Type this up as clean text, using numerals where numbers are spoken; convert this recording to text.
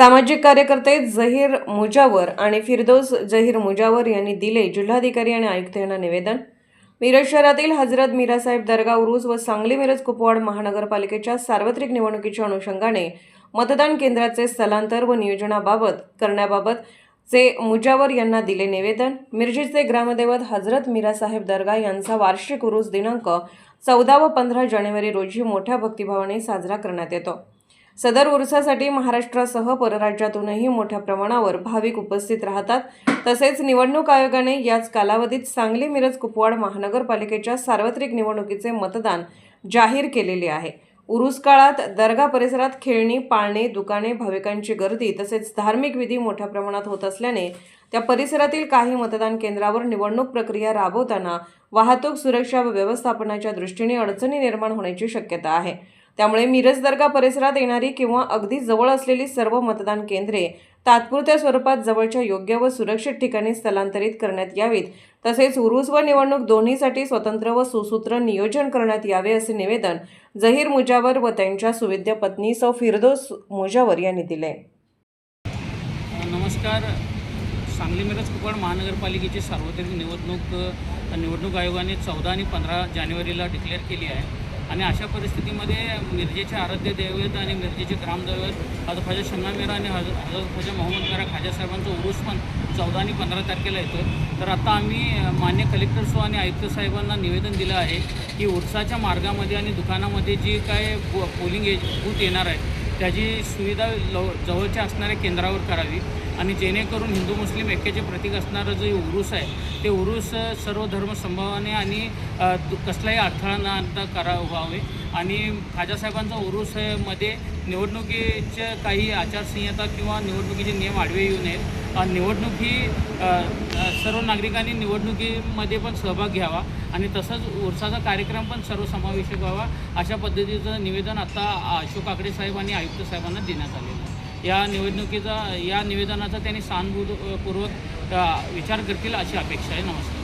सामाजिक कार्यकर्ते जहीर मुजावर आणि फिरदौस जहीर मुजावर यांनी दिले जिल्हाधिकारी आणि आयुक्त यांना निवेदन। मिरज शहरातील हजरत मीरासाहेब दर्गा उरूस व सांगली मिरज कुपवाड महानगरपालिकेच्या सार्वत्रिक निवडणुकीच्या अनुषंगाने मतदान केंद्राचे स्थलांतर व नियोजनाबाबत करण्याबाबतचे मुजावर यांना दिले निवेदन। मिरजेचे ग्रामदैवत हजरत मीरासाहेब दर्गा यांचा वार्षिक उरूस दिनांक 14 व 15 जानेवारी रोजी मोठ्या भक्तिभावाने साजरा करण्यात येतो। सदर उरुसासाठी महाराष्ट्रासह परराज्यातूनही मोठ्या प्रमाणावर भाविक उपस्थित राहतात। तसेच निवडणूक आयोगाने याच कालावधीत सांगली मिरज कुपवाड महानगरपालिकेच्या सार्वत्रिक निवडणुकीचे मतदान जाहीर केलेले आहे। उरूस काळात दर्गा परिसरात खेळणी, पाळणे, दुकाने, भाविकांची गर्दी तसेच धार्मिक विधी मोठ्या प्रमाणात होत असल्याने त्या परिसरातील काही मतदान केंद्रावर निवडणूक प्रक्रिया राबवताना वाहतूक सुरक्षा व व्यवस्थापनाच्या दृष्टीने अडचणी निर्माण होण्याची शक्यता आहे। त्यामुळे मिरज दर्गा परिसरात येणारी किंवा अगदी जवळ असलेली सर्व मतदान केंद्रे तात्पुरत्या स्वरूपात जवळच्या योग्य व सुरक्षित ठिकाणी स्थलांतरित करण्यात यावीत। तसेच उरूस व निवडणूक दोन्हीसाठी स्वतंत्र व सुसूत्र नियोजन करण्यात यावे असे निवेदन जहीर मुजावर व त्यांच्या सुविद्य पत्नी सौ फिरदौस मुजावर यांनी दिले। नमस्कार। सांगली मिरज कुपवाड महानगरपालिकेची सार्वत्रिक निवडणूक आयोगाने 14 आणि 15 जानेवारीला डिक्लेअर केली आहे आणि अशा परिस्थितीमध्ये मिरजेचे आराध्य दैवत आणि मिरजेचे ग्रामदैवत हजरत ख्वाजा शम्मा मिरा आणि हजरत ख्वाजा मोहम्मद मिरा खाजा साहेबांचा उरूस पण 14 आणि 15 तारखेला येतो। तर आता आम्ही मान्य कलेक्टर आणि आयुक्त साहेबांना निवेदन दिलं आहे की उरसाच्या मार्गामध्ये आणि दुकानामध्ये जी काय पोलिंग बूथ येणार आहे त्याची सुविधा जवळच्या असणाऱ्या केंद्रावर करावी आणि जेणेकरून हिंदू मुस्लिम ऐक्याचे प्रतीक असणारं जे उरूस आहे ते उरूस सर्व धर्म संभावाने आणि कसलाही अडथळा न आणता व्हावे। आणि खाजासाहेबांचा उरूस मध्ये निवडणुकीचे काही आचारसंहिता किंवा निवडणुकीचे नियम आडवे येऊ नयेत। निवडणूक ही सर्व नागरिकांनी निवडणुकीमध्ये पण सहभाग घ्यावा आणि तसंच उरसाचा कार्यक्रम पण सर्वसमावेशक व्हावा अशा पद्धतीचं निवेदन आता अशोक आकडे साहेब आणि आयुक्त साहेबांना देण्यात आलेलं आहे। या निवेदनाचा त्यांनी सहानुभूतीपूर्वक विचार करतील अशी अपेक्षा आहे। नमस्कार।